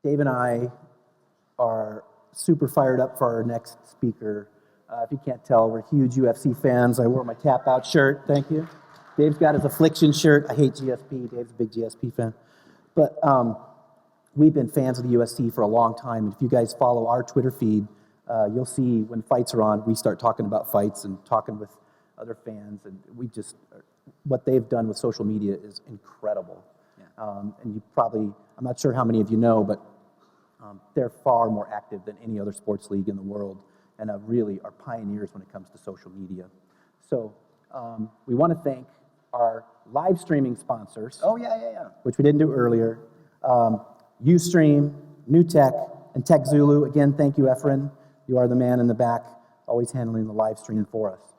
Dave and I are super fired up for our next speaker. If you can't tell, we're huge UFC fans. I wore my tap out shirt, thank you. Dave's got his Affliction shirt. I hate GSP. Dave's a big GSP fan. But we've been fans of the UFC for a long time. And if you guys follow our Twitter feed, you'll see when fights are on, we start talking about fights and talking with other fans. And what they've done with social media is incredible. Yeah. And you probably, I'm not sure how many of you know, but they're far more active than any other sports league in the world, and really are pioneers when it comes to social media. So we want to thank our live streaming sponsors. Oh, yeah. Which we didn't do earlier. Ustream, New Tech, and TechZulu. Again, thank you, Efren. You are the man in the back, always handling the live stream for us.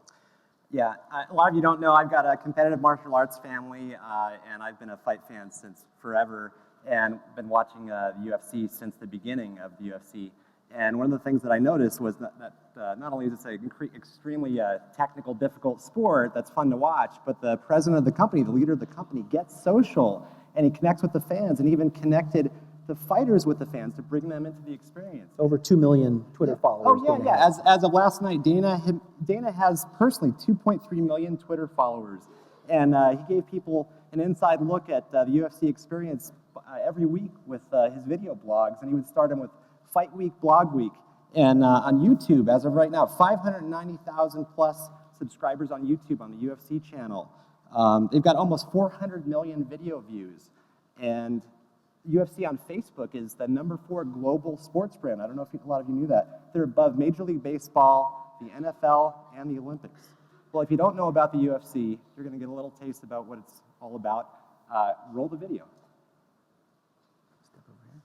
Yeah, a lot of you don't know, I've got a competitive martial arts family, and I've been a fight fan since forever, and been watching the UFC since the beginning of the UFC. And one of the things that I noticed was that not only is it an extremely technical, difficult sport that's fun to watch, but the president of the company, the leader of the company, gets social, and he connects with the fans, and even connected the fighters with the fans to bring them into the experience. Over 2 million Twitter followers. Oh, yeah. As of last night, Dana has personally 2.3 million Twitter followers. And he gave people an inside look at the UFC experience every week with his video blogs. And he would start them with Fight Week, Blog Week. And on YouTube, as of right now, 590,000 plus subscribers on YouTube on the UFC channel. They've got almost 400 million video views. And UFC on Facebook is the #4 global sports brand. I don't know if a lot of you knew that. They're above Major League Baseball, the NFL, and the Olympics. Well, if you don't know about the UFC, you're going to get a little taste about what it's all about. Roll the video. Step over here.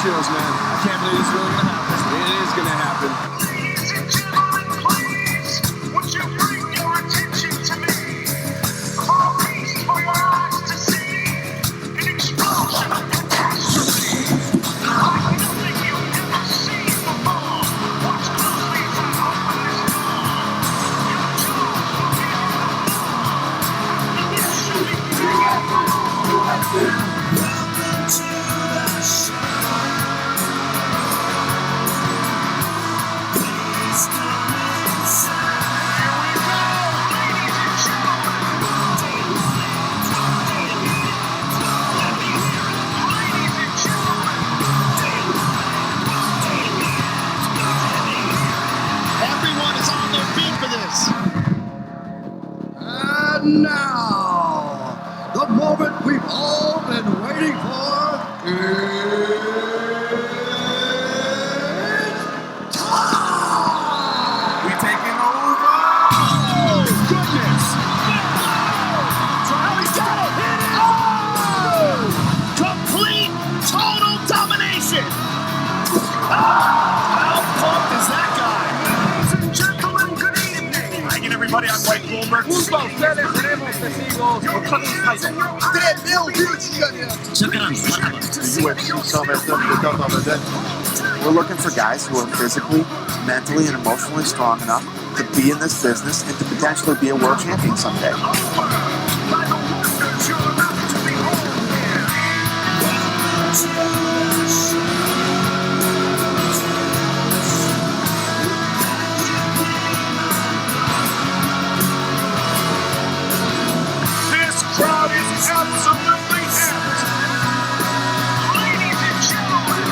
Chills, man. I can't believe it's really gonna happen. It is gonna happen. Ladies and gentlemen, please, would you bring your attention to me? For peace for your eyes to see. An explosion of catastrophe. Like nothing you've ever seen before. Watch closely as I open this door. Your jaws will be on the floor. And you're shooting together. Welcome to the show. And now, the moment we've all been waiting for is time! We taking over! Oh, goodness! Charlie got it! Hit it! Oh! Complete, total domination! How pumped is that guy? Ladies and gentlemen, good evening. Hanging everybody on White Bloomberg. Ustedes tenemos testigos por Tyson. 3 mil views. We're looking for guys who are physically, mentally, and emotionally strong enough to be in this business and to potentially be a world champion someday. By the wonders you're about to behold This crowd is absolutely amped. Ladies and gentlemen.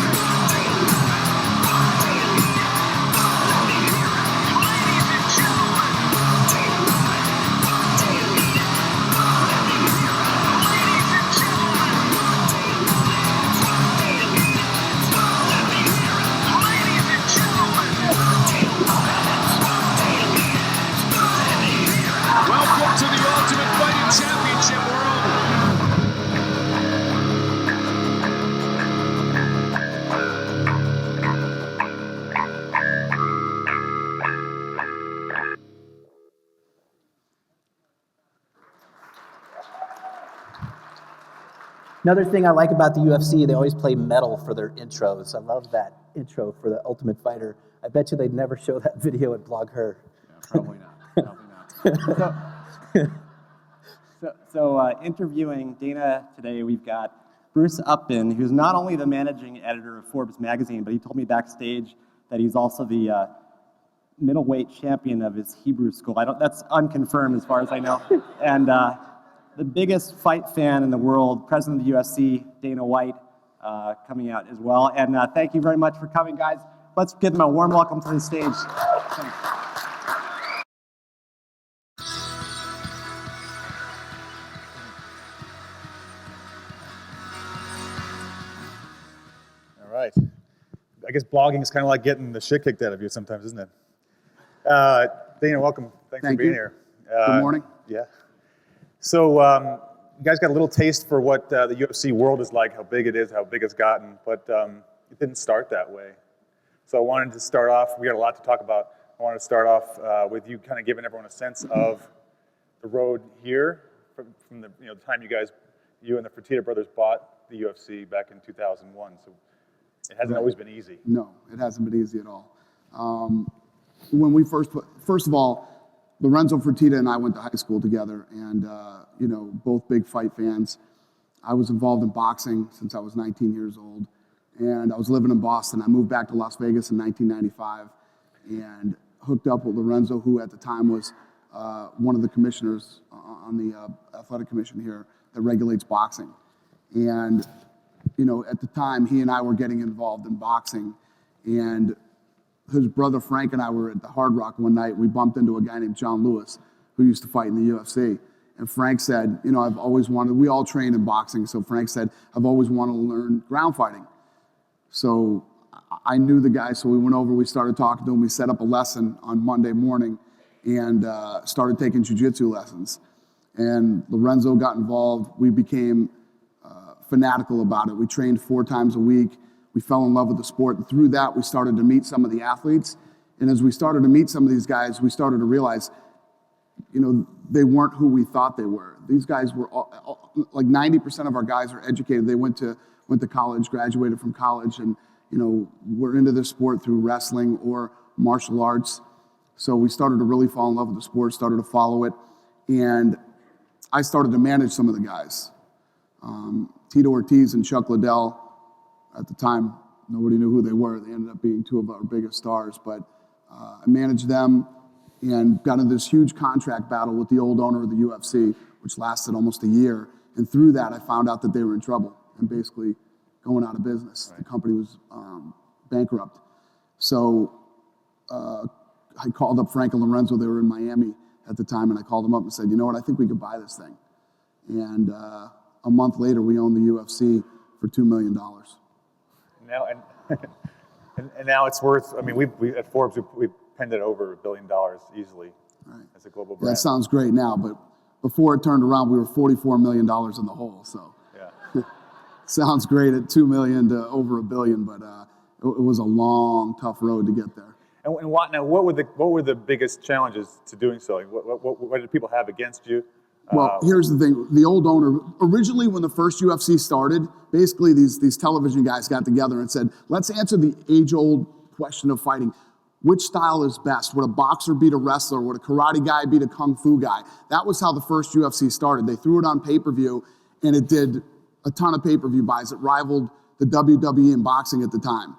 Ladies and gentlemen. Ladies and gentlemen. Another thing I like about the UFC, they always play metal for their intros. I love that intro for the Ultimate Fighter. I bet you they'd never show that video at Blog Her. Yeah, probably not. Probably not. So interviewing Dana today, we've got Bruce Upton, who's not only the managing editor of Forbes magazine, but he told me backstage that he's also the middleweight champion of his Hebrew school. That's unconfirmed as far as I know. And the biggest fight fan in the world, president of the UFC, Dana White, coming out as well. And thank you very much for coming, guys. Let's give them a warm welcome to the stage. Thanks. All right. I guess blogging is kind of like getting the shit kicked out of you sometimes, isn't it? Dana, welcome. Thanks for being here. Good morning. Yeah. So you guys got a little taste for what the UFC world is like, how big it is, how big it's gotten, but it didn't start that way. So I wanted to start off, we got a lot to talk about. I wanted to start off with you kind of giving everyone a sense of the road here from the time you and the Fertitta brothers bought the UFC back in 2001. So it hasn't always been easy. No, it hasn't been easy at all. When we first of all, Lorenzo Fertitta and I went to high school together, and both big fight fans. I was involved in boxing since I was 19 years old, and I was living in Boston. I moved back to Las Vegas in 1995, and hooked up with Lorenzo, who at the time was one of the commissioners on the athletic commission here that regulates boxing. And at the time, he and I were getting involved in boxing, and his brother Frank and I were at the Hard Rock one night. We bumped into a guy named John Lewis, who used to fight in the UFC. And Frank said, I've always wanted, we all train in boxing, so Frank said, I've always wanted to learn ground fighting. So I knew the guy, so we went over, we started talking to him, we set up a lesson on Monday morning and started taking jiu-jitsu lessons. And Lorenzo got involved. We became fanatical about it. We trained 4 times a week. We fell in love with the sport. And through that, we started to meet some of the athletes. And as we started to meet some of these guys, we started to realize, they weren't who we thought they were. These guys were like 90% of our guys are educated. They went to college, graduated from college, and were into this sport through wrestling or martial arts. So we started to really fall in love with the sport, started to follow it, and I started to manage some of the guys. Tito Ortiz and Chuck Liddell. At the time, nobody knew who they were. They ended up being 2 of our biggest stars, but I managed them and got into this huge contract battle with the old owner of the UFC, which lasted almost a year. And through that, I found out that they were in trouble and basically going out of business. Right. The company was bankrupt. So I called up Frank and Lorenzo. They were in Miami at the time, and I called them up and said, I think we could buy this thing. And a month later, we owned the UFC for $2 million. Now and now it's worth. I mean, we at Forbes we penned it over $1 billion easily, right, as a global brand. That sounds great now, but before it turned around, we were $44 million in the hole. So yeah, sounds great at $2 million to over $1 billion, but it was a long, tough road to get there. And what were the biggest challenges to doing so? What did people have against you? Well, here's the thing. The old owner, originally when the first UFC started, basically these television guys got together and said, let's answer the age-old question of fighting. Which style is best? Would a boxer beat a wrestler? Would a karate guy beat a kung fu guy? That was how the first UFC started. They threw it on pay-per-view, and it did a ton of pay-per-view buys. It rivaled the WWE in boxing at the time.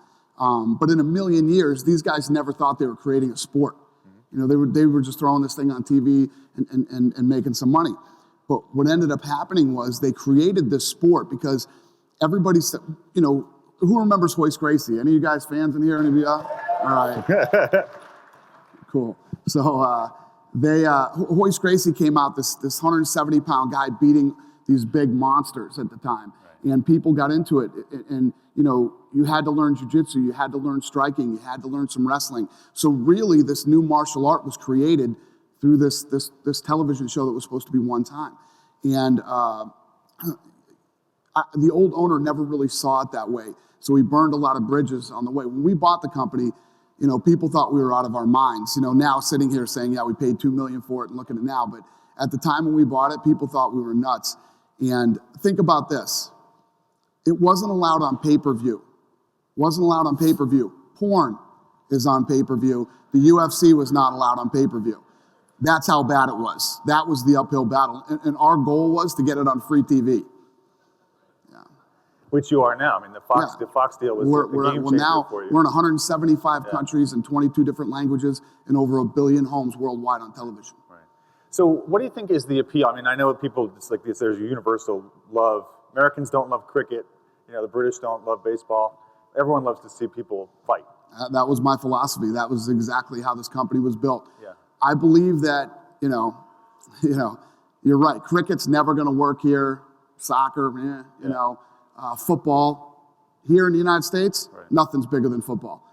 But in a million years, these guys never thought they were creating a sport. They were just throwing this thing on TV and making some money. But what ended up happening was they created this sport because everybody said, who remembers Royce Gracie? Any of you guys fans in here? Any of you? All right. Cool. So Royce Gracie came out, this 170-pound guy beating these big monsters at the time. Right. And people got into it. And you had to learn jiu-jitsu, you had to learn striking, you had to learn some wrestling. So really, this new martial art was created through this television show that was supposed to be one time. And the old owner never really saw it that way. So he burned a lot of bridges on the way. When we bought the company, people thought we were out of our minds. Now sitting here saying, yeah, we paid $2 million for it and look at it now. But at the time when we bought it, people thought we were nuts. And think about this. It wasn't allowed on pay-per-view. Wasn't allowed on pay-per-view. Porn is on pay-per-view. The UFC was not allowed on pay-per-view. That's how bad it was. That was the uphill battle. And our goal was to get it on free TV. Yeah. Which you are now. I mean, the Fox deal was a game changer for you. We're in 175 countries and 22 different languages and over 1 billion homes worldwide on television. Right. So what do you think is the appeal? I mean, I know people, it's like this, there's a universal love. Americans don't love cricket. You know, the British don't love baseball. Everyone loves to see people fight. That was my philosophy. That was exactly how this company was built. Yeah. I believe that, you're right. Cricket's never going to work here. Soccer, football. Here in the United States, nothing's bigger than football.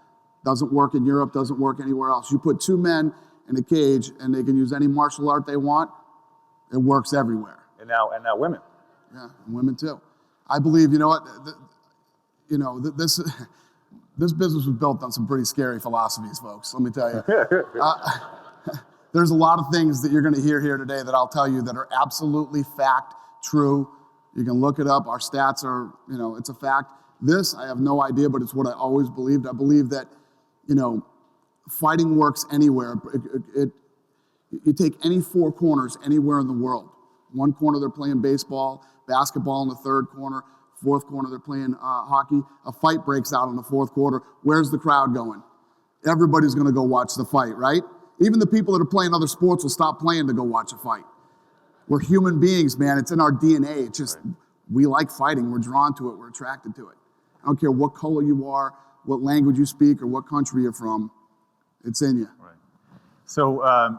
Doesn't work in Europe, doesn't work anywhere else. You put two men in a cage and they can use any martial art they want, it works everywhere. And now women. Yeah, and women too. I believe, this business was built on some pretty scary philosophies, folks. Let me tell you. There's a lot of things that you're going to hear here today that I'll tell you that are absolutely fact, true. You can look it up. Our stats are, it's a fact. This, I have no idea, but it's what I always believed. I believe that, fighting works anywhere. You take any four corners anywhere in the world. One corner they're playing baseball, basketball in the third corner, fourth corner they're playing hockey. A fight breaks out in the fourth quarter. Where's the crowd going? Everybody's going to go watch the fight, right? Even the people that are playing other sports will stop playing to go watch a fight. We're human beings, man. It's in our DNA. It's just, we like fighting. We're drawn to it. We're attracted to it. I don't care what color you are, what language you speak, or what country you're from. It's in you. Right. So I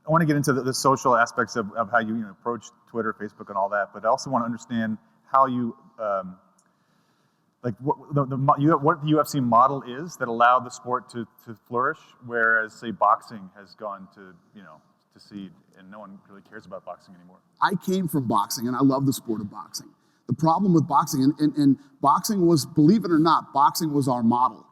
want to get into the social aspects of how you approach Twitter, Facebook, and all that, but I also want to understand how you, what the UFC model is that allowed the sport to flourish, whereas, say, boxing has gone to seed, and no one really cares about boxing anymore. I came from boxing, and I love the sport of boxing. The problem with boxing, and boxing was, believe it or not, boxing was our model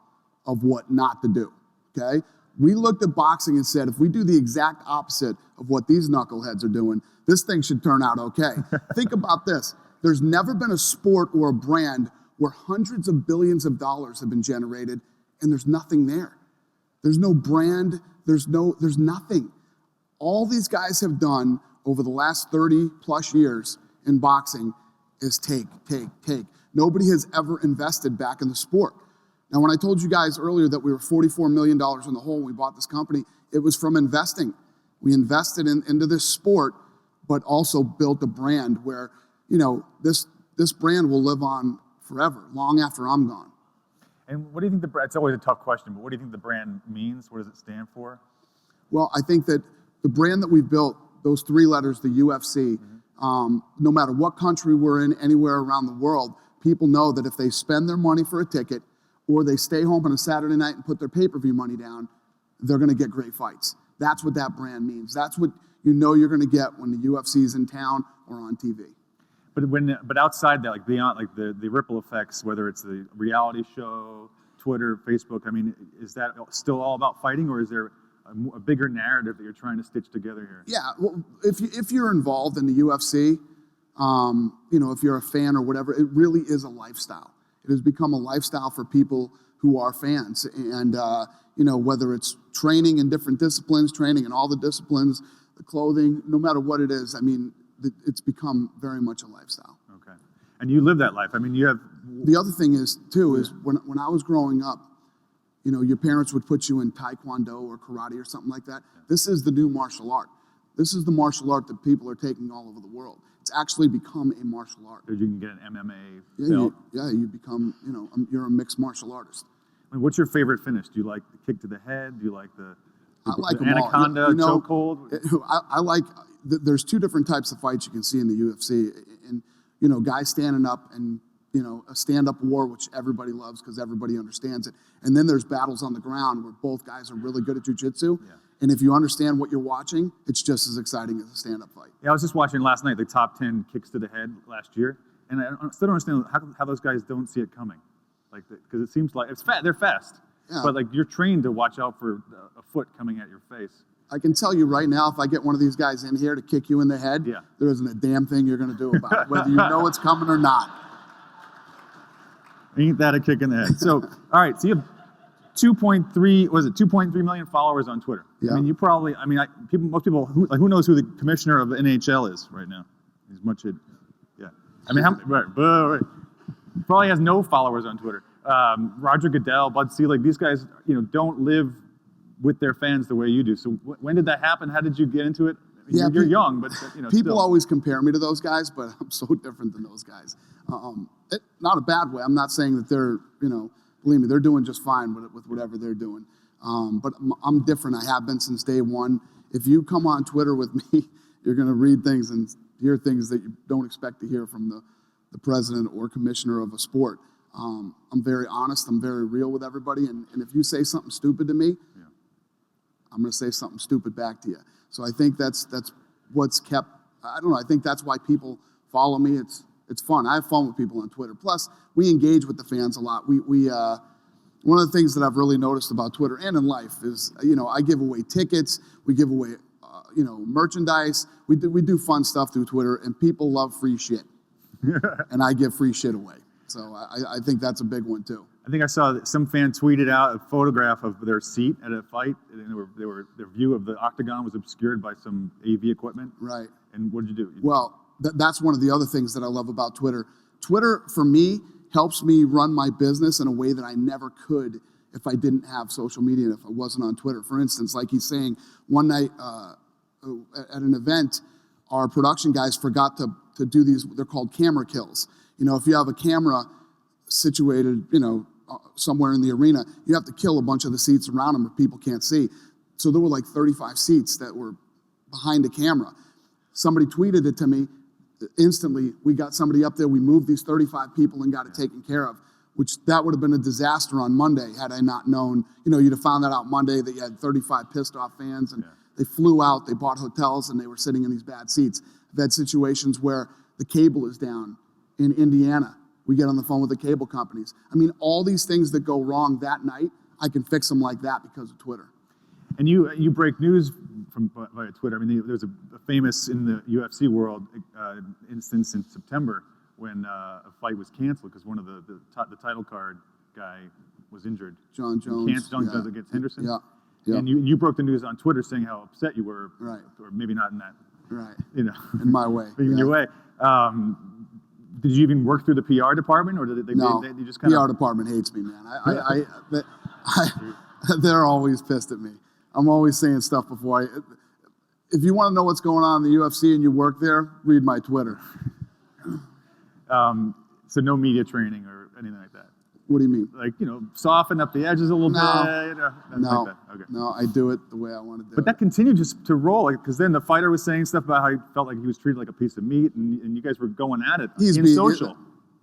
of what not to do, okay? We looked at boxing and said, if we do the exact opposite of what these knuckleheads are doing, this thing should turn out okay. Think about this. There's never been a sport or a brand where hundreds of billions of dollars have been generated and there's nothing there. There's no brand, there's nothing. All these guys have done over the last 30 plus years in boxing is take. Nobody has ever invested back in the sport. Now, when I told you guys earlier that we were $44 million in the hole when we bought this company, it was from investing. We invested into this sport, but also built a brand where, this brand will live on forever, long after I'm gone. And what do you think it's always a tough question, but what do you think the brand means? What does it stand for? Well, I think that the brand that we built, those three letters, the UFC, no matter what country we're in, anywhere around the world, people know that if they spend their money for a ticket or they stay home on a Saturday night and put their pay-per-view money down, they're going to get great fights. That's what that brand means. That's what you're going to get when the UFC's in town or on TV. But outside that, like beyond like the ripple effects, whether it's the reality show, Twitter, Facebook, I mean, is that still all about fighting, or is there a bigger narrative that you're trying to stitch together here? Yeah, well, if you're involved in the UFC, if you're a fan or whatever, it really is a lifestyle. It has become a lifestyle for people who are fans, and whether it's training in different disciplines, training in all the disciplines, the clothing, no matter what it is, I mean, it's become very much a lifestyle. Okay, and you live that life. I mean, you have. The other thing is too is when I was growing up, your parents would put you in Taekwondo or karate or something like that. Yeah. This is the new martial art. This is the martial art that people are taking all over the world. It's actually become a martial art. You can get an MMA belt. You become, you're a mixed martial artist. I mean, what's your favorite finish? Do you like the kick to the head? Do you like the anaconda, chokehold? I like, there's two different types of fights you can see in the UFC. And, guys standing up and, a stand-up war, which everybody loves because everybody understands it. And then there's battles on the ground where both guys are really good at jiu-jitsu. Yeah. And if you understand what you're watching, it's just as exciting as a stand-up fight. Yeah, I was just watching last night the top 10 kicks to the head last year, and I still don't understand how those guys don't see it coming, because it seems like they're fast, but like you're trained to watch out for a foot coming at your face. I can tell you right now, if I get one of these guys in here to kick you in the head, there isn't a damn thing you're going to do about it, whether you know it's coming or not. Ain't that a kick in the head? So, all right, so you have 2.3 million followers on Twitter. Yeah. I mean, you probably, I mean, most people, who knows who the commissioner of the NHL is right now? He's much, yeah. I mean, right. He probably has no followers on Twitter. Roger Goodell, Bud Selig, these guys, don't live with their fans the way you do. So when did that happen? How did you get into it? I mean, you're young, but people still. always compare me to those guys, but I'm so different than those guys. Not a bad way. I'm not saying that they're, believe me, they're doing just fine with whatever they're doing. But I'm different. I have been since day one. If you come on Twitter with me, you're going to read things and hear things that you don't expect to hear from the president or commissioner of a sport. I'm very honest. I'm very real with everybody. And if you say something stupid to me, I'm going to say something stupid back to you. So I think that's what's kept, I don't know, I think that's why people follow me. It's fun. I have fun with people on Twitter. Plus, we engage with the fans a lot. We one of the things that I've really noticed about Twitter and in life is, I give away tickets. We give away, merchandise. We do fun stuff through Twitter, and people love free shit. And I give free shit away. So I think that's a big one too. I think I saw that some fan tweeted out a photograph of their seat at a fight, and their view of the octagon was obscured by some AV equipment. Right. And what did you do? Well, that's one of the other things that I love about Twitter. Twitter, for me, helps me run my business in a way that I never could if I didn't have social media and if I wasn't on Twitter. For instance, like he's saying, one night at an event, our production guys forgot to do these, they're called camera kills. If you have a camera situated, somewhere in the arena, you have to kill a bunch of the seats around them or people can't see. So there were like 35 seats that were behind the camera. Somebody tweeted it to me. Instantly, we got somebody up there. We moved these 35 people and got it taken care of, which that would have been a disaster on Monday had I not known. You'd have found that out Monday that you had 35 pissed off fans, and they flew out, they bought hotels, and they were sitting in these bad seats. I've had situations where the cable is down in Indiana. We get on the phone with the cable companies. I mean, all these things that go wrong that night, I can fix them like that because of Twitter. And you break news via Twitter. I mean, there's a famous in the UFC world instance in September when a fight was canceled because one of the title card guy was injured. John Jones. John Jones against Henderson. Yeah. And you broke the news on Twitter saying how upset you were. Right. Or maybe not in that. Right. In my way. In your way. Did you even work through the PR department, or did they just kind of? PR department hates me, man. They're always pissed at me. I'm always saying stuff before if you want to know what's going on in the UFC and you work there, read my Twitter. So no media training or anything like that? What do you mean? Like, soften up the edges a little bit? No, like that. Okay. No, I do it the way I want to do it. But that continued just to roll, because then the fighter was saying stuff about how he felt like he was treated like a piece of meat, and you guys were going at it in social.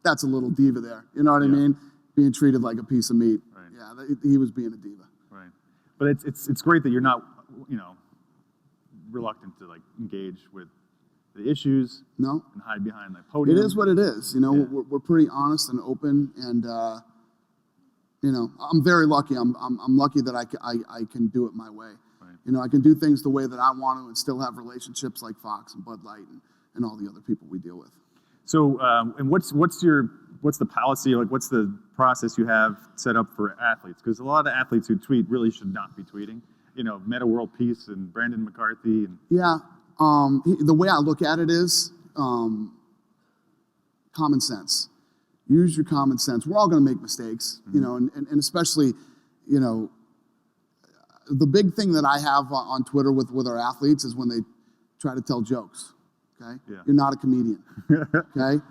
That's a little diva there. You know what I mean? Being treated like a piece of meat. Right. Yeah, he was being a diva. Right. But it's great that you're not, reluctant to engage with the issues. No. And hide behind the podium. It is what it is. We're pretty honest and open, and I'm very lucky. I'm lucky that I can do it my way. Right. I can do things the way that I want to and still have relationships like Fox and Bud Light and all the other people we deal with. So, and what's the policy? What's the process you have set up for athletes? Because a lot of athletes who tweet really should not be tweeting. Meta World Peace and Brandon McCarthy. The way I look at it is common sense. Use your common sense. We're all going to make mistakes, and especially, the big thing that I have on Twitter with our athletes is when they try to tell jokes. Okay, You're not a comedian. Okay,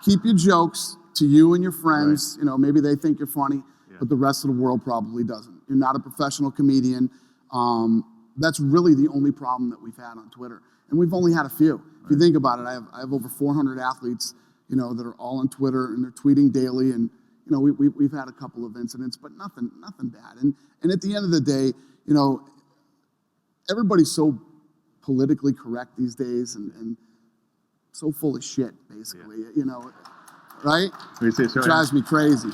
keep your jokes to you and your friends. Right. Maybe they think you're funny, but the rest of the world probably doesn't. You're not a professional comedian. That's really the only problem that we've had on Twitter, and we've only had a few. Right. If you think about it, I have over 400 athletes, that are all on Twitter and they're tweeting daily, and we've had a couple of incidents, but nothing bad. And at the end of the day, everybody's so politically correct these days and so full of shit, basically. Right? It drives me crazy.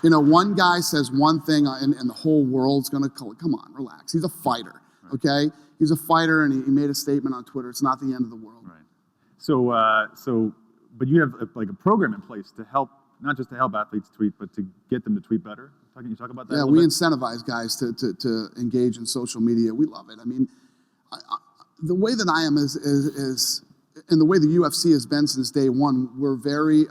One guy says one thing and the whole world's going to come on, relax. He's a fighter, okay? He's a fighter, and he made a statement on Twitter. It's not the end of the world. Right. So, but you have a program in place to help not just to help athletes tweet, but to get them to tweet better? Can you talk about that? Yeah, a we little bit? incentivize guys to engage in social media. We love it. I mean, the way that I am is, and the way the UFC has been since day one, we're very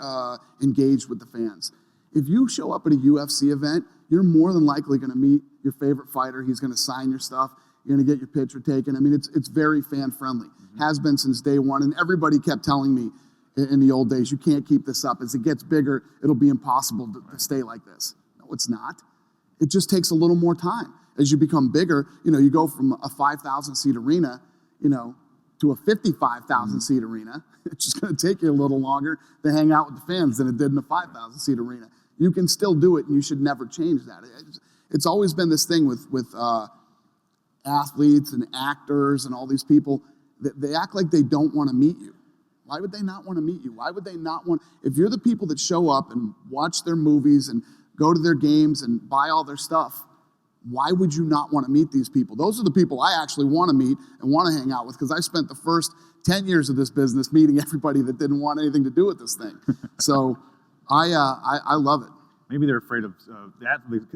engaged with the fans. If you show up at a UFC event, you're more than likely going to meet your favorite fighter. He's going to sign your stuff. You're going to get your picture taken. I mean, it's very fan friendly. Has been since day one, and everybody kept telling me in the old days, you can't keep this up. As it gets bigger, it'll be impossible to stay like this. No, it's not. It just takes a little more time. As you become bigger, you go from a 5,000 seat arena, to a 55,000 seat arena. It's just going to take you a little longer to hang out with the fans than it did in a 5,000 seat arena. You can still do it, and you should never change that. It's always been this thing with athletes and actors and all these people. They act like they don't want to meet you. Why would they not want to meet you? Why would they not want? If you're the people that show up and watch their movies and go to their games and buy all their stuff, why would you not want to meet these people? Those are the people I actually want to meet and want to hang out with, because I spent the first 10 years of this business meeting everybody that didn't want anything to do with this thing. So I love it. Maybe they're afraid of,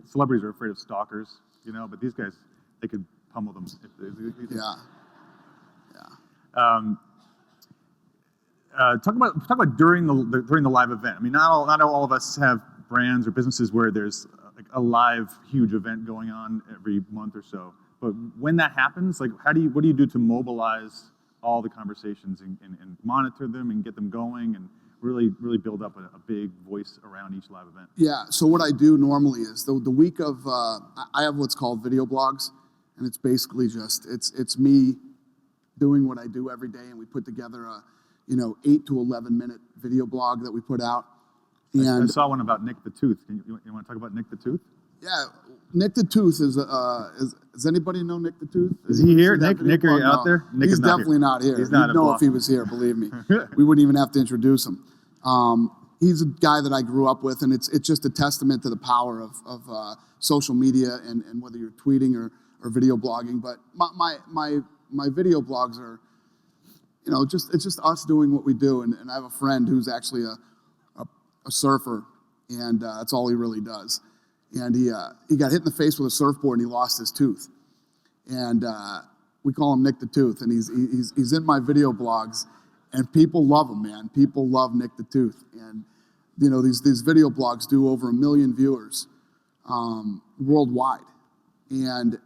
celebrities are afraid of stalkers, but these guys, they could pummel them. Yeah. Talk about during the live event. I mean, not all of us have brands or businesses where there's a live huge event going on every month or so. But when that happens, what do you do to mobilize all the conversations and monitor them and get them going and really build up a big voice around each live event? Yeah. So what I do normally is the week of I have what's called video blogs, and it's basically just it's me doing what I do every day, and we put together a 8 to 11 minute video blog that we put out. And I saw one about Nick the Tooth. You want to talk about Nick the Tooth? Yeah, Nick the Tooth is does anybody know Nick the Tooth? Is he here? Nick, are you out there? Nick He's definitely not here. He's not You'd know if he was here, believe me. We wouldn't even have to introduce him. He's a guy that I grew up with, and it's just a testament to the power of social media and whether you're tweeting or video blogging. But my video blogs are, it's just us doing what we do. And I have a friend who's actually a surfer, and that's all he really does. And he got hit in the face with a surfboard, and he lost his tooth. And we call him Nick the Tooth, and he's in my video blogs, and people love him, man. People love Nick the Tooth. And these video blogs do over 1 million viewers worldwide. And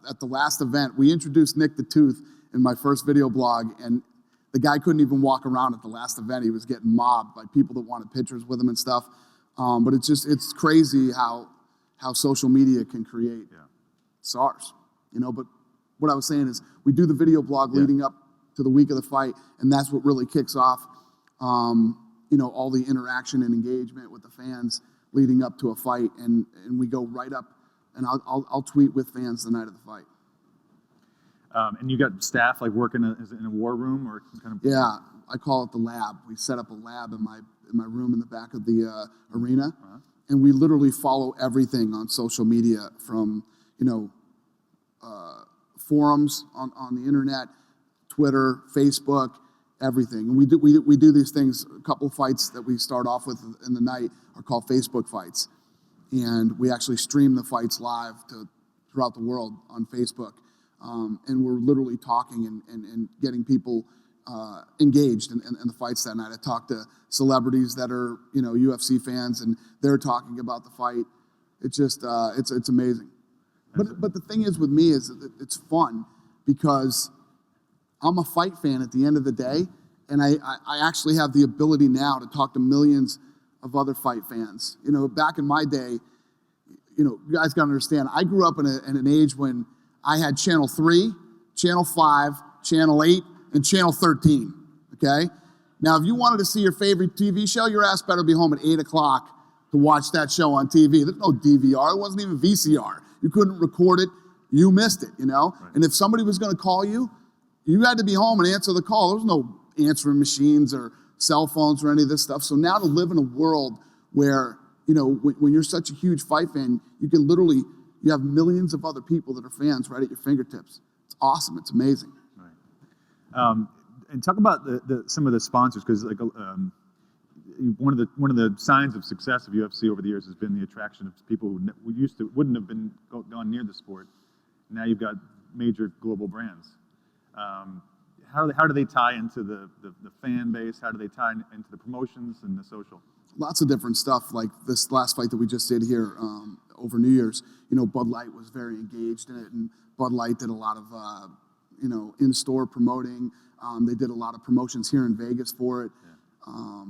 at the last event, we introduced Nick the Tooth in my first video blog, and the guy couldn't even walk around at the last event. He was getting mobbed by people that wanted pictures with him and stuff. But it's crazy how social media can create SARS, But what I was saying is we do the video blog leading up to the week of the fight, and that's what really kicks off, all the interaction and engagement with the fans leading up to a fight, and we go right up, and I'll tweet with fans the night of the fight. And you got staff working in a war room or kind of? Yeah, I call it the lab. We set up a lab in my room in the back of the arena, and we literally follow everything on social media, from forums on the internet, Twitter, Facebook, everything. And we do these things. A couple of fights that we start off with in the night are called Facebook fights, and we actually stream the fights live throughout the world on Facebook. And we're literally talking and getting people engaged in the fights that night. I talked to celebrities that are UFC fans, and they're talking about the fight. It's just it's amazing. But the thing is with me is that it's fun, because I'm a fight fan at the end of the day, and I actually have the ability now to talk to millions of other fight fans. Back in my day, you guys got to understand, I grew up in an age when I had Channel 3, Channel 5, Channel 8, and Channel 13, okay? Now, if you wanted to see your favorite TV show, your ass better be home at 8 o'clock to watch that show on TV. There's no DVR. There wasn't even VCR. You couldn't record it. You missed it, Right. And if somebody was going to call you, you had to be home and answer the call. There was no answering machines or cell phones or any of this stuff. So now to live in a world where, when you're such a huge fight fan, you can literally, you have millions of other people that are fans right at your fingertips. It's awesome. It's amazing. Right. And talk about some of the sponsors, because one of the signs of success of UFC over the years has been the attraction of people who wouldn't have been gone near the sport. Now you've got major global brands. How do they tie into the fan base? How do they tie into the promotions and the social? Lots of different stuff, like this last fight that we just did here over New Year's. You know, Bud Light was very engaged in it, and Bud Light did a lot of, in-store promoting. They did a lot of promotions here in Vegas for it. Yeah.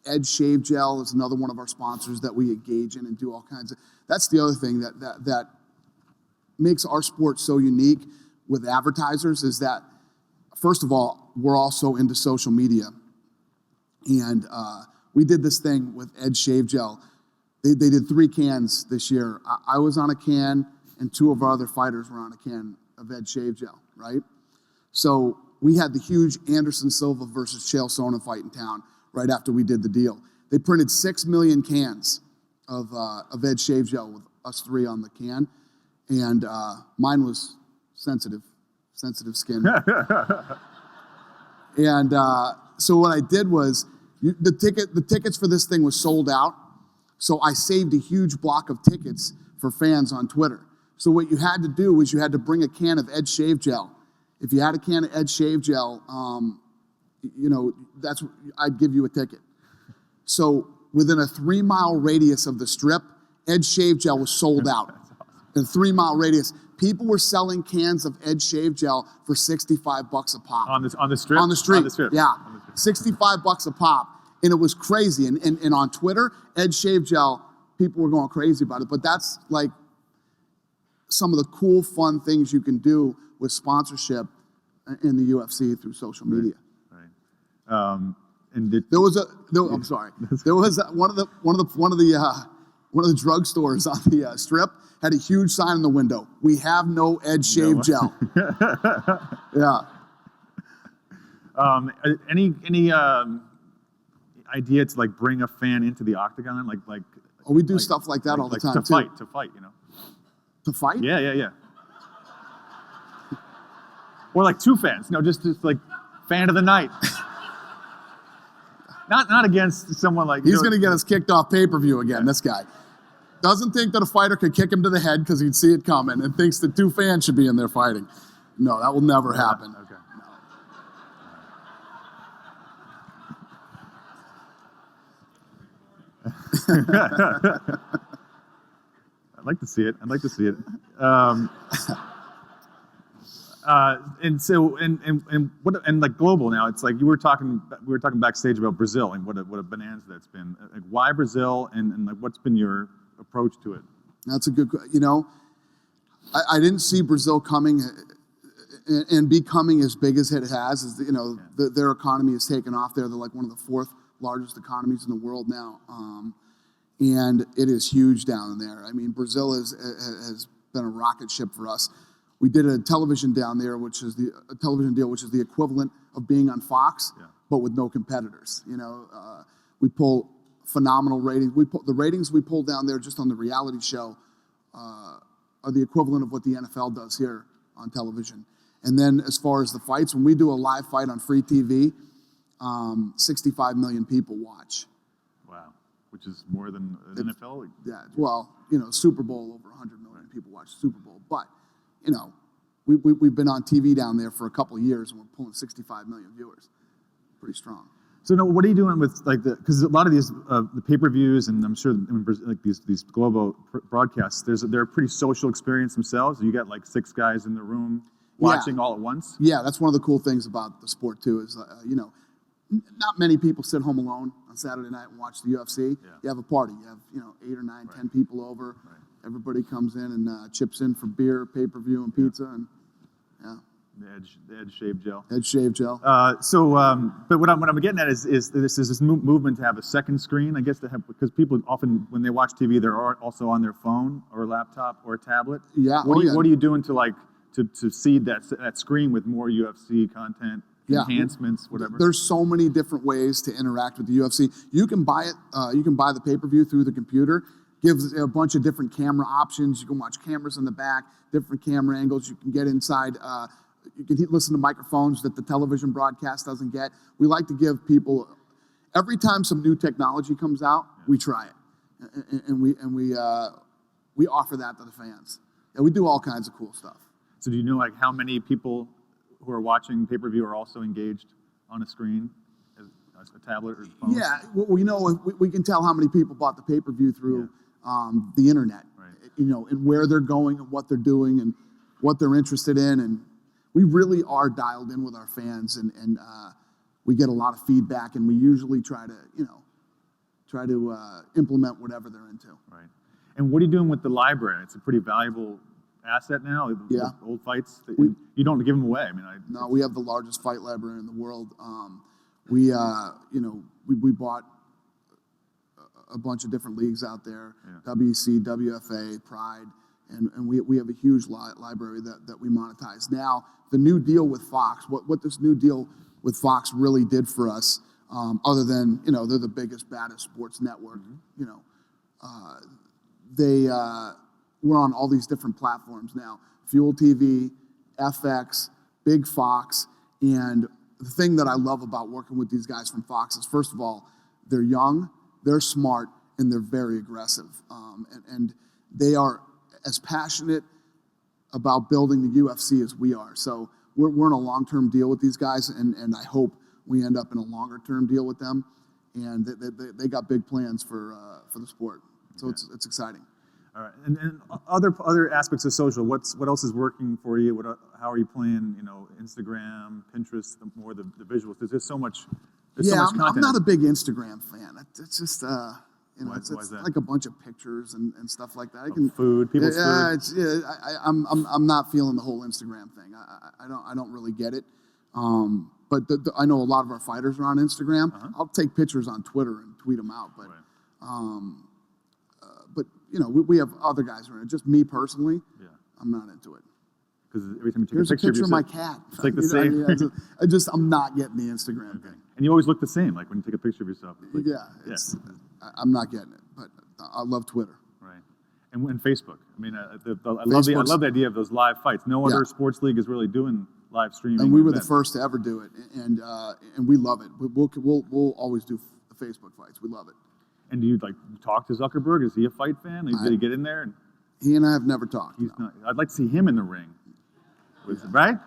Edge Shave Gel is another one of our sponsors that we engage in and do all kinds of. That's the other thing that makes our sport so unique with advertisers is that, first of all, we're also into social media. And we did this thing with Edge Shave Gel. They did 3 cans this year. I was on a can, and 2 of our other fighters were on a can of Edge Shave Gel, right? So we had the huge Anderson Silva versus Chael Sonnen fight in town right after we did the deal. They printed 6 million cans of Edge Shave Gel with us 3 on the can, and mine was sensitive skin. And so what I did was, the tickets for this thing was sold out, so I saved a huge block of tickets for fans on Twitter. So what you had to do was you had to bring a can of Edge Shave Gel. If you had a can of Edge Shave Gel, I'd give you a ticket. So within a 3-mile radius of the strip, Edge Shave Gel was sold out. In a 3-mile radius, people were selling cans of Edge Shave Gel for $65 a pop. On the strip? On the street. On the strip. Yeah. $65 a pop. And it was crazy. And on Twitter, Edge Shave Gel, people were going crazy about it. But that's like some of the cool, fun things you can do with sponsorship in the UFC through social media. Right. And I'm sorry. There was one of the drugstores on the strip had a huge sign in the window. We have no Edge Shave Gel. Yeah. Any idea to like bring a fan into the octagon, like? Oh, we do stuff like that all the time to fight, you know. To fight? Yeah. Or like 2 fans, just like fan of the night. Not against someone like. He's going to get us kicked off pay-per-view again. Yeah. This guy doesn't think that a fighter could kick him to the head because he'd see it coming, and thinks that 2 fans should be in there fighting. No, that will never happen. Okay. I'd like to see it. And like global now, it's like we were talking backstage about Brazil and what a bonanza that's been. Like why Brazil and like what's been your approach to it? That's a good. I didn't see Brazil coming and becoming as big as it has. Their economy has taken off there. They're like one of the 4th largest economies in the world now. And it is huge down there. I mean, Brazil has been a rocket ship for us. We did a television down there, which is a television deal, which is the equivalent of being on Fox, but with no competitors. We pull phenomenal ratings. The ratings we pull down there just on the reality show are the equivalent of what the NFL does here on television. And then as far as the fights, when we do a live fight on free TV, 65 million people watch. Wow, which is more than an NFL? Yeah, well, Super Bowl, over 100 million people watch Super Bowl. But, we've been on TV down there for a couple of years, and we're pulling 65 million viewers. Pretty strong. So now, what are you doing with because a lot of these the pay-per-views, and I'm sure like these global broadcasts, they're a pretty social experience themselves. You got like 6 guys in the room watching all at once. Yeah, that's one of the cool things about the sport too. Is not many people sit home alone on Saturday night and watch the UFC. Yeah. You have a party. You have 8 or 9, 10 people over. Right. Everybody comes in and chips in for beer, pay-per-view, and pizza, and yeah. The Edge Shave Gel. Edge Shave Gel. But what I'm getting at is this movement to have a second screen, I guess, because people often, when they watch TV, they're also on their phone or laptop or tablet. Yeah. What are you doing to seed that screen with more UFC content, enhancements, whatever? There's so many different ways to interact with the UFC. You can buy it. You can buy the pay-per-view through the computer. Gives a bunch of different camera options. You can watch cameras in the back, different camera angles. You can get inside. You can listen to microphones that the television broadcast doesn't get. We like to give people, every time some new technology comes out, we try it, and we offer that to the fans. Yeah, we do all kinds of cool stuff. So do you know like how many people who are watching pay-per-view are also engaged on a screen, as a tablet or phone? Yeah, we know we can tell how many people bought the pay-per-view through the internet, Right. you know, and where they're going and what they're doing and what they're interested in, and we really are dialed in with our fans, and we get a lot of feedback, and we usually try to implement whatever they're into. Right. And what are you doing with the library? It's a pretty valuable asset now. Yeah. The old fights. You don't give them away. I mean, No, we have the largest fight library in the world. We bought a bunch of different leagues out there, WEC, WFA, Pride, and we have a huge library that we monetize. Now, the new deal with Fox, what this new deal with Fox really did for us, other than, you know, they're the biggest, baddest sports network, you know, we're on all these different platforms now, Fuel TV, FX, Big Fox, and the thing that I love about working with these guys from Fox is, first of all, they're young, they're smart, and they're very aggressive. And they are as passionate about building the UFC as we are. So we're in a long-term deal with these guys, and I hope we end up in a longer-term deal with them. And they got big plans for the sport. So it's exciting. All right, and other aspects of social. What else is working for you? How are you playing? You know, Instagram, Pinterest, the visuals. There's so much. There's so much content. I'm not a big Instagram fan. It's just you know, it's that? like a bunch of pictures and stuff like that. Food, people's food. I'm not feeling the whole Instagram thing. I don't really get it. But I know a lot of our fighters are on Instagram. I'll take pictures on Twitter and tweet them out. But but you know, we have other guys who are in it. Just me personally, I'm not into it. Because every time you take Here's a picture of my cat. it's like the same. I'm not getting the Instagram thing. And you always look the same, like when you take a picture of yourself. Like, I'm not getting it. But I love Twitter. Right. And Facebook. I mean, I love the idea of those live fights. No other sports league is really doing live streaming. And we were the first to ever do it, and we love it. We'll always do the Facebook fights. We love it. And do you like talk to Zuckerberg? Is he a fight fan? Did he get in there? He and I have never talked. He's not. I'd like to see him in the ring. Right?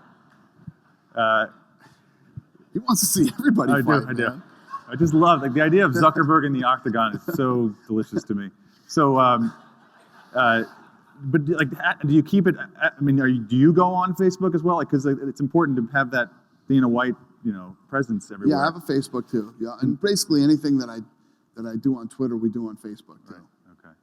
He wants to see everybody fight. I do. I just love the idea of Zuckerberg in the octagon is so delicious to me. So, but like, do you keep it? I mean, do you go on Facebook as well? Like, because it's important to have that Dana White, you know, presence everywhere. Yeah, I have a Facebook too. Yeah, and basically anything that I do on Twitter, we do on Facebook too. Right. Okay.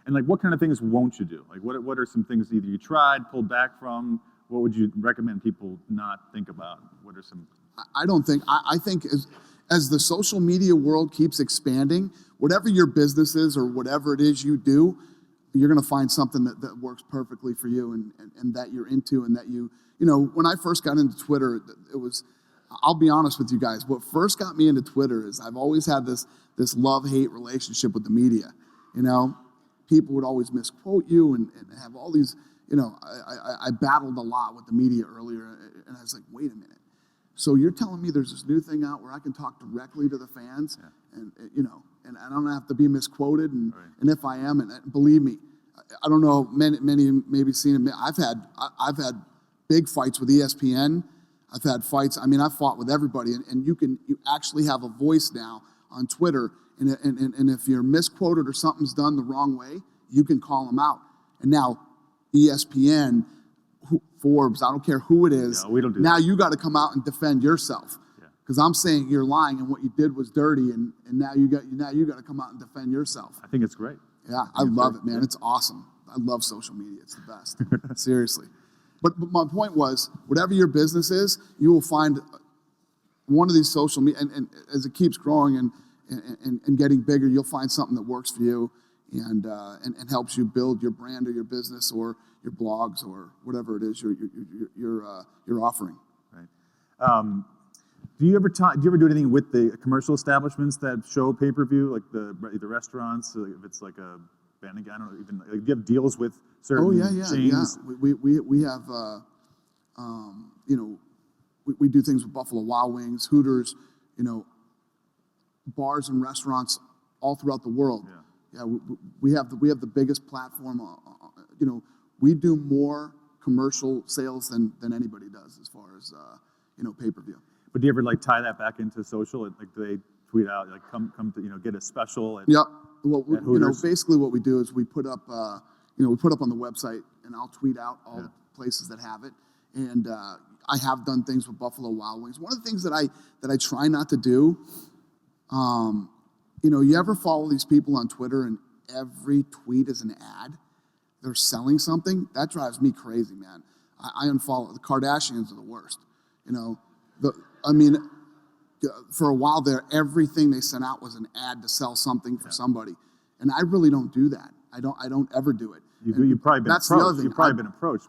And like, what kind of things won't you do? Like, what are some things either you tried, pulled back from? What would you recommend people not think about? What are some? I think as the social media world keeps expanding, whatever your business is or whatever it is you do, you're going to find something that works perfectly for you and that you're into, and that you know, when I first got into Twitter, it was, I'll be honest with you guys, what first got me into Twitter is I've always had this love-hate relationship with the media. You know, people would always misquote you and have all these, you know, I battled a lot with the media earlier, and I was like, wait a minute. So you're telling me there's this new thing out where I can talk directly to the fans, and you know, and I don't have to be misquoted, and if I am, and believe me, I don't know, many maybe seen it. I've had big fights with ESPN. I've had fights. I mean, I've fought with everybody, and you actually have a voice now on Twitter, and if you're misquoted or something's done the wrong way, you can call them out. And now ESPN, Forbes, I don't care who it is. No, we don't do now that. you got to come out and defend yourself, because I'm saying you're lying and what you did was dirty, and now you got to come out and defend yourself. I think it's great. Yeah, I love it, man. It's awesome. I love social media. It's the best. Seriously. But my point was, whatever your business is, you will find one of these social media, and as it keeps growing and getting bigger, you'll find something that works for you and helps you build your brand or your business or your blogs or whatever it is you're offering. Right. Do you ever do anything with the commercial establishments that show pay-per-view, like the restaurants? If it's like a band, I don't know, even like, do you have deals with certain chains? Yeah. We have, you know, we do things with Buffalo Wild Wings, Hooters, you know, bars and restaurants all throughout the world. Yeah, we have the biggest platform. You know, we do more commercial sales than anybody does as far as you know, pay-per-view. But do you ever like tie that back into social? Like, do they tweet out like, come to, you know, get a special? Yep. Well, you know, basically what we do is we put up on the website, and I'll tweet out all the places that have it. And I have done things with Buffalo Wild Wings. One of the things that I try not to do, you know, you ever follow these people on Twitter and every tweet is an ad? They're selling something? That drives me crazy, man. I unfollow. The Kardashians are the worst. You know, I mean, for a while there, everything they sent out was an ad to sell something for somebody. And I really don't do that. I don't ever do it. You've probably been that's approached. The other thing. You've probably been approached.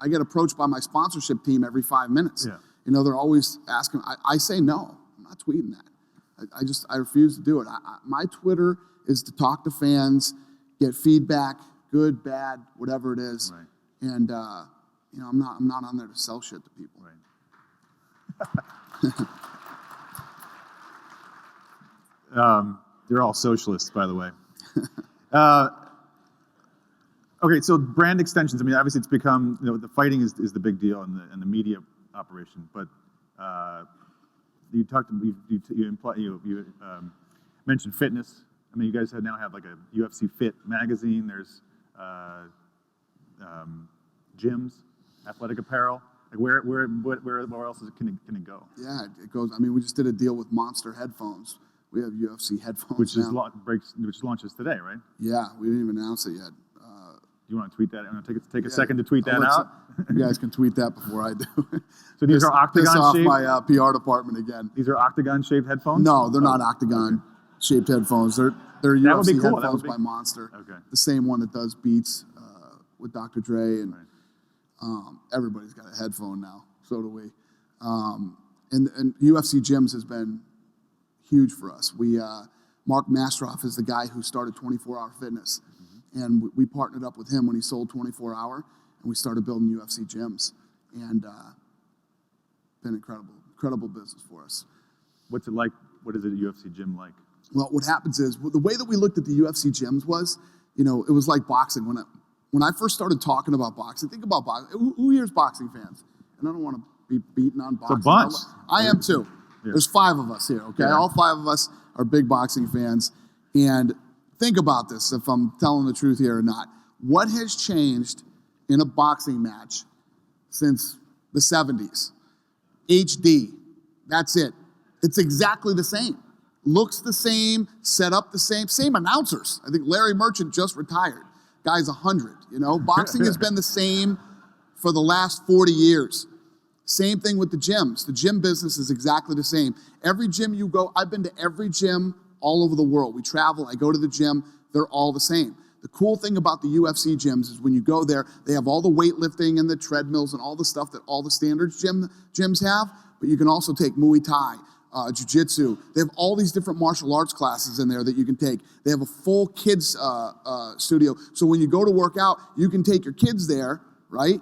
I get approached by my sponsorship team every 5 minutes. Yeah. You know, they're always asking. I say no. I'm not tweeting that. I refuse to do it. My Twitter is to talk to fans, get feedback, good, bad, whatever it is. Right. And you know, I'm not on there to sell shit to people. Right. They're all socialists, by the way. Okay, so brand extensions. I mean, obviously, it's become, you know, the fighting is the big deal in the media operation. But you talked, you mentioned fitness. I mean, you guys now have like a UFC Fit magazine. There's gyms, athletic apparel. Like where else can it go? Yeah, it goes. I mean, we just did a deal with Monster Headphones. We have UFC headphones which now. Which launches today, right? Yeah, we didn't even announce it yet. You want to tweet that? You want to take a second to tweet that out? You guys can tweet that before I do. So these are octagon piss off shaped? my PR department again. These are octagon shaped headphones? No, they're not octagon shaped headphones. They're UFC headphones by Monster. Okay. The same one that does Beats with Dr. Dre, and everybody's got a headphone now. So do we. And UFC Gyms has been huge for us. Mark Mastroff is the guy who started 24-Hour Fitness. And we partnered up with him when he sold 24 Hour, and we started building UFC Gyms. And been incredible business for us. What's it like? What is a UFC gym like? Well, what happens is, the way that we looked at the UFC gyms was, you know, it was like boxing. When I first started talking about boxing, think about boxing. Who here's boxing fans? And I don't want to be beaten on boxing. It's a bunch. I am too. Yeah. There's 5 of us here, okay? Yeah. All 5 of us are big boxing fans. And think about this, if I'm telling the truth here or not. What has changed in a boxing match since the 70s? HD. That's it. It's exactly the same. Looks the same, set up the same announcers. I think Larry Merchant just retired. Guy's 100, you know? Boxing has been the same for the last 40 years. Same thing with the gyms. The gym business is exactly the same. Every gym you go, I've been to every gym all over the world. We travel, I go to the gym, they're all the same. The cool thing about the UFC gyms is when you go there, they have all the weightlifting and the treadmills and all the stuff that all the standards gyms have, but you can also take Muay Thai, Jiu-Jitsu. They have all these different martial arts classes in there that you can take. They have a full kids studio. So when you go to work out, you can take your kids there, right?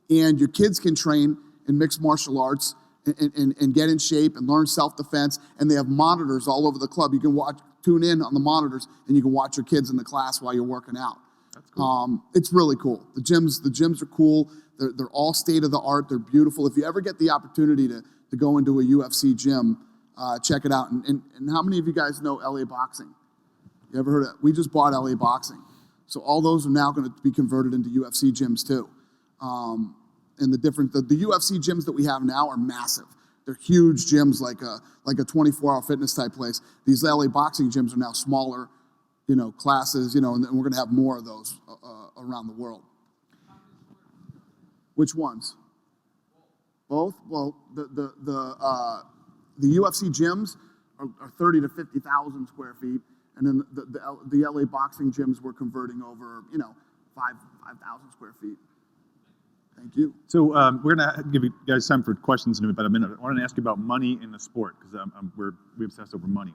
And your kids can train in mixed martial arts and get in shape and learn self-defense. And they have monitors all over the club. You can tune in on the monitors, and you can watch your kids in the class while you're working out. That's cool. It's really cool. The gyms are cool. They're all state of the art. They're beautiful. If you ever get the opportunity to go into a UFC gym, check it out. And how many of you guys know LA Boxing? You ever heard of that? We just bought LA Boxing. So all those are now going to be converted into UFC gyms too. And the UFC gyms that we have now are massive. They're huge gyms, like a 24-hour fitness type place. These LA Boxing gyms are now smaller, you know, classes, you know, and we're going to have more of those around the world. Which ones? Both? Well, the UFC gyms are 30 to 50,000 square feet, and then the LA Boxing gyms we're converting over, you know, 5,000 square feet. Thank you. So we're going to give you guys time for questions in about a minute. I want to ask you about money in the sport, because we obsess over money.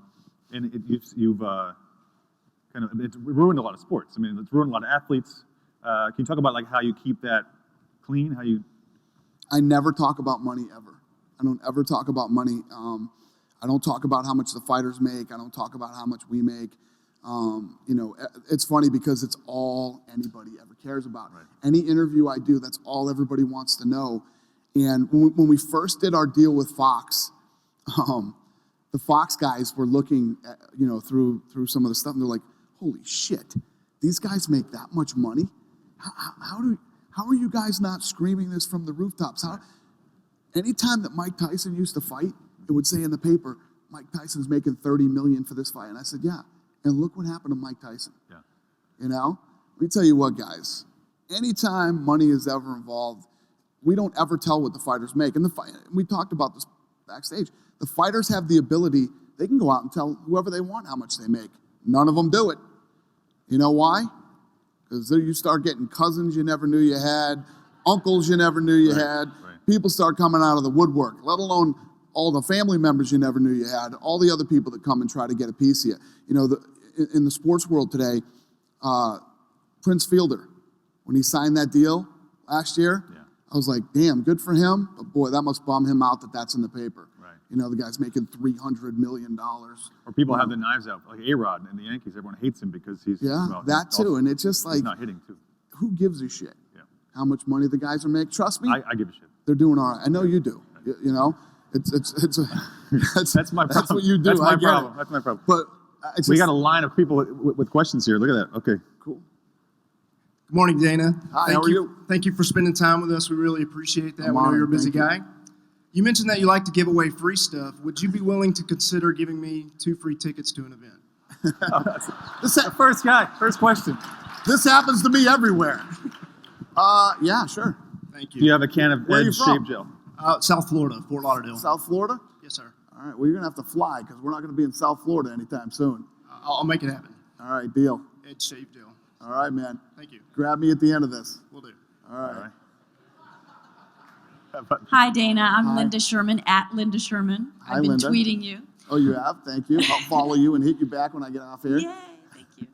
And you've it's ruined a lot of sports. I mean, it's ruined a lot of athletes. Can you talk about like how you keep that clean? I never talk about money ever. I don't ever talk about money. I don't talk about how much the fighters make. I don't talk about how much we make. You know, it's funny because it's all anybody ever cares about. Right. Any interview I do, that's all everybody wants to know. And when we first did our deal with Fox, the Fox guys were looking at, you know, through some of the stuff, and they're like, holy shit, these guys make that much money? How are you guys not screaming this from the rooftops? Anytime that Mike Tyson used to fight, it would say in the paper, Mike Tyson's making $30 million for this fight. And I said, yeah. And look what happened to Mike Tyson. Yeah. You know? Let me tell you what, guys. Anytime money is ever involved, we don't ever tell what the fighters make. And we talked about this backstage. The fighters have the ability, they can go out and tell whoever they want how much they make. None of them do it. You know why? Because you start getting cousins you never knew you had, uncles you never knew you had. Right. People start coming out of the woodwork, let alone all the family members you never knew you had, all the other people that come and try to get a piece of you. You know, in the sports world today, Prince Fielder, when he signed that deal last year, I was like, damn, good for him. But boy, that must bum him out that that's in the paper. Right. You know, the guy's making $300 million. Or people have the knives out, like A-Rod and the Yankees. Everyone hates him because he's that too. And it's just like, he's not hitting too. Who gives a shit? Yeah. How much money the guys are making? Trust me, I give a shit. they're doing all right. I know you do. You know, that's That's my problem. That's what you do. That's my I get problem. it. That's my problem. But We got a line of people with questions here. Look at that. Okay. cool. Good morning, Dana. Hi, how are you? Thank you for spending time with us. We really appreciate that. I'm We know honored. you're a busy Thank guy. You mentioned that you like to give away free stuff. Would you be willing to consider giving me 2 free tickets to an event? First question. This happens to me everywhere. Yeah, sure. Thank Do you. you have a can of Where are you Ed's from? shave gel? South Florida, Fort Lauderdale. South Florida? Yes, sir. All right, well, you're going to have to fly because we're not going to be in South Florida anytime soon. I'll make it happen. All right, deal. Ed Shave Deal. All right, man. Thank you. Grab me at the end of this. Will do. All right. Hi, Dana. I'm Hi. Linda Sherman, at Linda Sherman. Hi, I've been Linda. tweeting you. Oh, you have? Thank you. I'll follow you and hit you back when I get off here. Yay, thank you.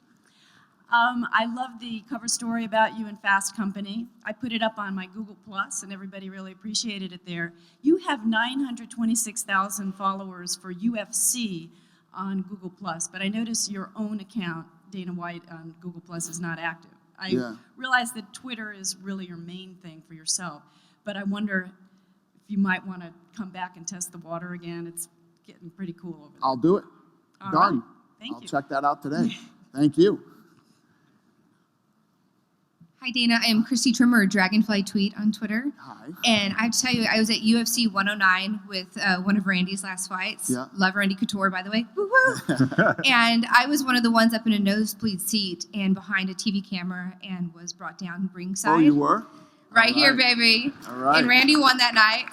I love the cover story about you and Fast Company. I put it up on my Google Plus, and everybody really appreciated it there. You have 926,000 followers for UFC on Google Plus, but I notice your own account, Dana White, on Google Plus is not active. I realize that Twitter is really your main thing for yourself, but I wonder if you might want to come back and test the water again. It's getting pretty cool over there. I'll do it. All Done. right. Thank I'll you. check that out today. Thank you. Hi, Dana. I am Christy Trimmer, Dragonfly Tweet on Twitter. Hi. And I have to tell you, I was at UFC 109 with one of Randy's last fights. Yeah. Love Randy Couture, by the way. Woo-hoo. And I was one of the ones up in a nosebleed seat and behind a TV camera and was brought down ringside. Oh, you were? Right All here, right. baby. All right. And Randy won that night.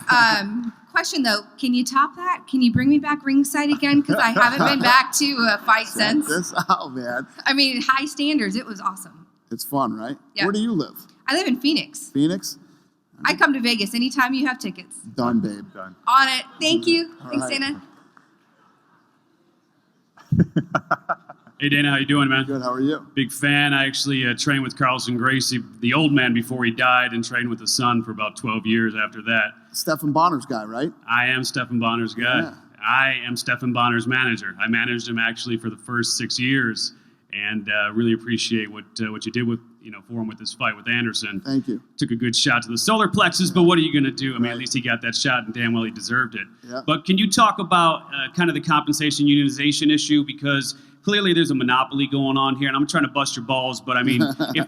Question, though, can you top that? Can you bring me back ringside again? Because I haven't been back to a fight Check since. this out, man. I mean, high standards. It was awesome. It's fun, right? Yeah. Where do you live? I live in Phoenix. Phoenix? I come to Vegas anytime you have tickets. Done, babe. Done. On it. Thank you. All Thanks, right. Dana. Hey Dana, how you doing, man? Good, how are you? Big fan. I actually trained with Carlson Gracie, the old man, before he died, and trained with his son for about 12 years after that. Stephen Bonner's guy, right? I am Stephen Bonner's guy. Yeah. I am Stephen Bonner's manager. I managed him actually for the first 6 years, and really appreciate what you did with for him with this fight with Anderson. Thank you. Took a good shot to the solar plexus, but what are you going to do? I mean, Right. at least he got that shot, and damn well he deserved it. Yeah. But can you talk about kind of the compensation unionization issue? Because clearly there's a monopoly going on here, and I'm trying to bust your balls, but I mean,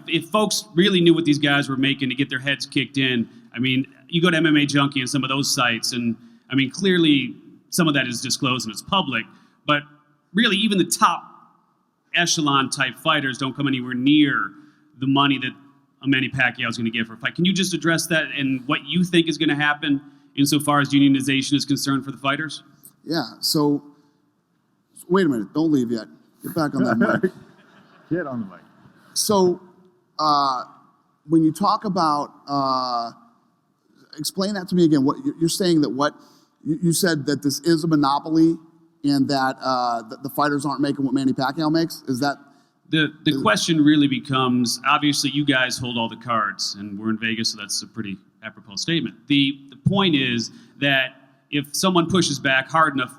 if folks really knew what these guys were making to get their heads kicked in, I mean, you go to MMA Junkie and some of those sites, and I mean, clearly some of that is disclosed and it's public, but really even the top echelon type fighters don't come anywhere near the money that a Manny Pacquiao is going to get for a fight. Can you just address that and what you think is going to happen insofar as unionization is concerned for the fighters? Yeah, so wait a minute. Don't leave yet. Get back on that mic. Get on the mic. So when you talk about, explain that to me again. What you're saying that what you said that this is a monopoly and that the fighters aren't making what Manny Pacquiao makes? Is that? The question really becomes, obviously you guys hold all the cards, and we're in Vegas, so that's a pretty apropos statement. The point is that if someone pushes back hard enough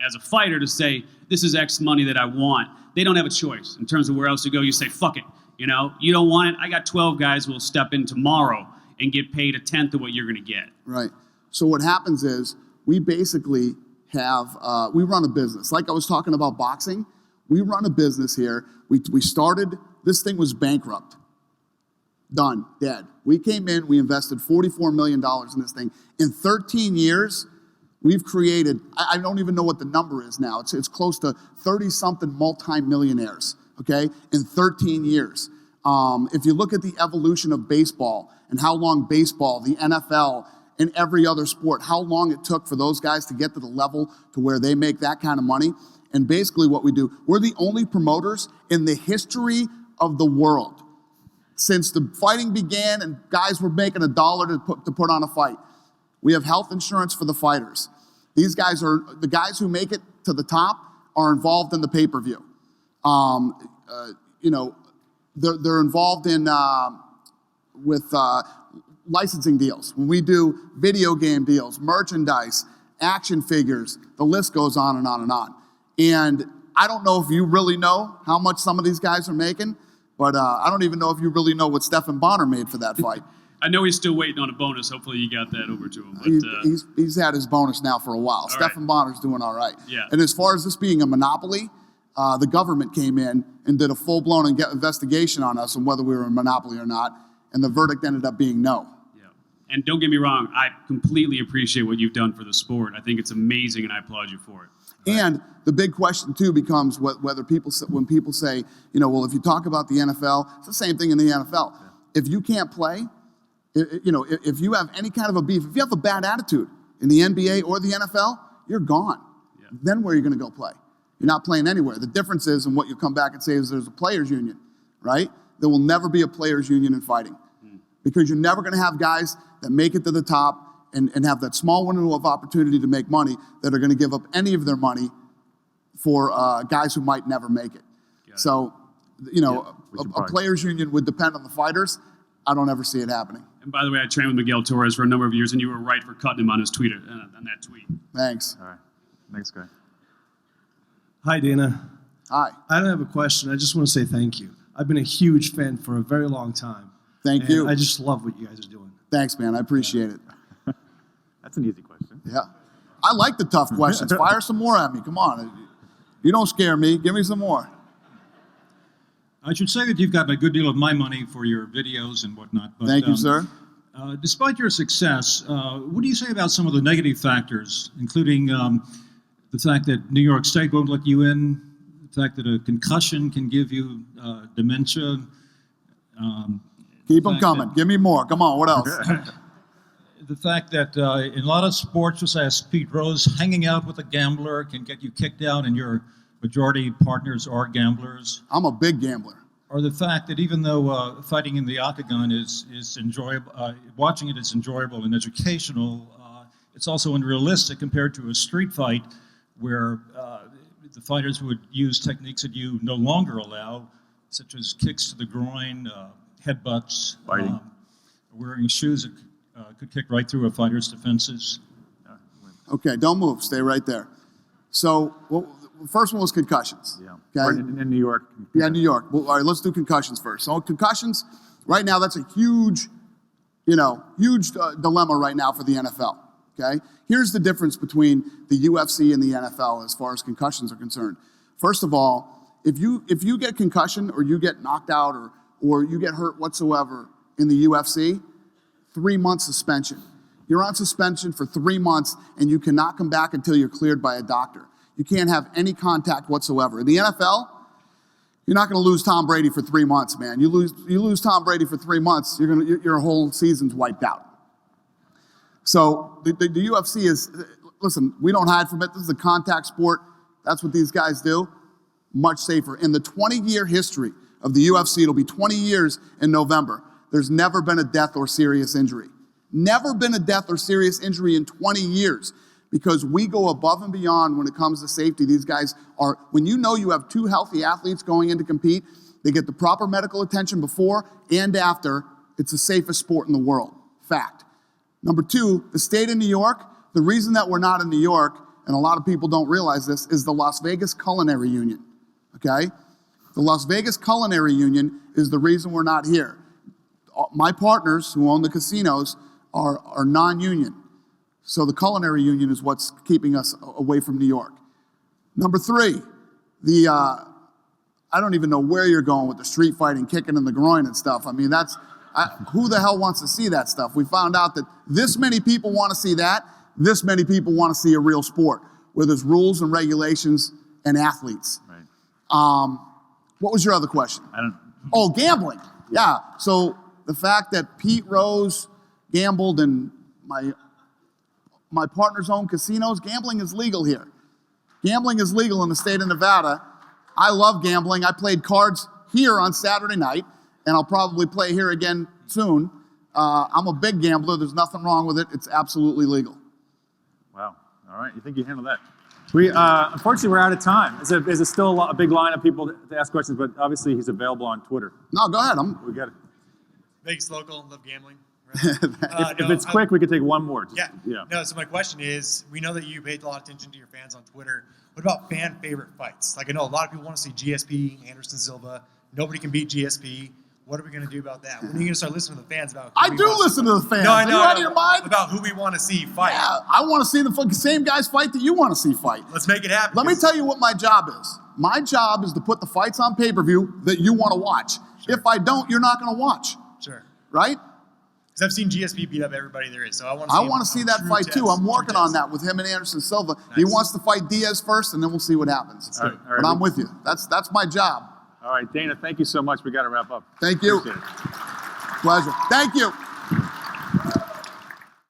as a fighter to say, this is X money that I want. They don't have a choice in terms of where else to go. You say, fuck it. You know, you don't want it. I got 12 guys who will step in tomorrow and get paid a tenth of what you're going to get. Right. So what happens is we basically have, we run a business. Like I was talking about boxing, we run a business here. We started, this thing was bankrupt. Done, dead. We came in, we invested $44 million in this thing. In 13 years, we've created, I don't even know what the number is now. It's close to 30-something multi-millionaires, okay, in 13 years. If you look at the evolution of baseball and how long baseball, the NFL, and every other sport, how long it took for those guys to get to the level to where they make that kind of money. And basically what we do, we're the only promoters in the history of the world. Since the fighting began and guys were making $1 to put on a fight, we have health insurance for the fighters. These guys are, the guys who make it to the top are involved in the pay-per-view. You know, they're involved in, with licensing deals. When we do video game deals, merchandise, action figures, the list goes on and on and on. And I don't know if you really know how much some of these guys are making, but I don't even know if you really know what Stephan Bonner made for that fight. I know he's still waiting on a bonus. Hopefully you got that over to him. But, he's had his bonus now for a while. Stephan Bonner's doing all right. Yeah. And as far as this being a monopoly, the government came in and did a full-blown investigation on us on whether we were a monopoly or not, and the verdict ended up being no. Yeah. And don't get me wrong, I completely appreciate what you've done for the sport. I think it's amazing, and I applaud you for it. And the big question, too, becomes whether people, when people say, you know, well, if you talk about the NFL, it's the same thing in the NFL. Yeah. If you can't play, you know, if you have any kind of a beef, if you have a bad attitude in the NBA or the NFL, you're gone. Yeah. Then where are you going to go play? You're not playing anywhere. The difference is, and what you'll come back and say is there's a players union, right? There will never be a players union in fighting because you're never going to have guys that make it to the top and have that small window of opportunity to make money that are going to give up any of their money for guys who might never make it. So, you know, a players union would depend on the fighters. I don't ever see it happening. And by the way, I trained with Miguel Torres for a number of years, and you were right for cutting him on his tweet, on that tweet. Thanks. All right. Next guy. Hi, Dana. Hi. I don't have a question. I just want to say thank you. I've been a huge fan for a very long time. Thank you. I just love what you guys are doing. Thanks, man. I appreciate it. That's an easy question. Yeah. I like the tough questions. Fire some more at me. Come on. You don't scare me. Give me some more. I should say that you've gotten a good deal of my money for your videos and whatnot. But, thank you, sir. Despite your success, what do you say about some of the negative factors, including the fact that New York State won't let you in, the fact that a concussion can give you dementia? Keep them coming. Give me more. Come on. What else? The fact that in a lot of sports, just as Pete Rose, hanging out with a gambler can get you kicked out, and your majority partners are gamblers. I'm a big gambler. Or the fact that even though fighting in the octagon is enjoyable, watching it is enjoyable and educational, it's also unrealistic compared to a street fight where the fighters would use techniques that you no longer allow, such as kicks to the groin, headbutts, wearing shoes that could kick right through a fighter's defenses. Okay, don't move. Stay right there. So, the first one was concussions. Yeah. Okay? In New York. Yeah, New York. Well, all right, let's do concussions first. So concussions, right now, that's a huge, huge dilemma right now for the NFL. Okay? Here's the difference between the UFC and the NFL as far as concussions are concerned. First of all, if you get concussion or you get knocked out or you get hurt whatsoever in the UFC, 3 months suspension. You're on suspension for 3 months and you cannot come back until you're cleared by a doctor. You can't have any contact whatsoever. In the NFL, you're not going to lose Tom Brady for 3 months, man. You lose Tom Brady for 3 months, your whole season's wiped out. So the UFC is, listen, we don't hide from it. This is a contact sport. That's what these guys do. Much safer. In the 20-year history of the UFC, it'll be 20 years in November. There's never been a death or serious injury. Never been a death or serious injury in 20 years. Because we go above and beyond when it comes to safety. These guys are, when you know you have 2 healthy athletes going in to compete, they get the proper medical attention before and after. It's the safest sport in the world. Fact. Number 2, the state of New York, the reason that we're not in New York and a lot of people don't realize this, is the Las Vegas Culinary Union, okay? The Las Vegas Culinary Union is the reason we're not here. My partners who own the casinos are non-union. So the Culinary Union is what's keeping us away from New York. Number 3, I don't even know where you're going with the street fighting, kicking in the groin and stuff. I mean, who the hell wants to see that stuff? We found out that this many people want to see that. This many people want to see a real sport where there's rules and regulations and athletes. Right. What was your other question? Oh, gambling. Yeah. So the fact that Pete Rose gambled in my partner's own casinos, gambling is legal here. Gambling is legal in the state of Nevada. I love gambling. I played cards here on Saturday night, and I'll probably play here again soon. I'm a big gambler. There's nothing wrong with it. It's absolutely legal. Wow. All right. You think you handled that? Unfortunately, we're out of time. There's still a big line of people to ask questions, but obviously he's available on Twitter. No, go ahead. We got it. Vegas local, love gambling. If it's quick, we could take one more. No, so my question is, we know that you paid a lot of attention to your fans on Twitter. What about fan favorite fights? Like, I know a lot of people want to see GSP, Anderson Silva. Nobody can beat GSP. What are we going to do about that? When are you going to start listening to the fans about I do listen to the fans. No, I know. Are you out of your mind? About who we want to see fight. Yeah, I want to see the same guys fight that you want to see fight. Let's make it happen. Let me tell you what my job is. My job is to put the fights on pay-per-view that you want to watch. Sure. If I don't, you're not going to watch. Sure. Right? Because I've seen GSP beat up everybody there is, so I want to see that fight too. I'm working on that with him and Anderson Silva. Nice. He wants to fight Diaz first, and then we'll see what happens. All right. But I'm with you. That's my job. All right, Dana, thank you so much. We got to wrap up. Thank you. Appreciate it. Pleasure. Thank you.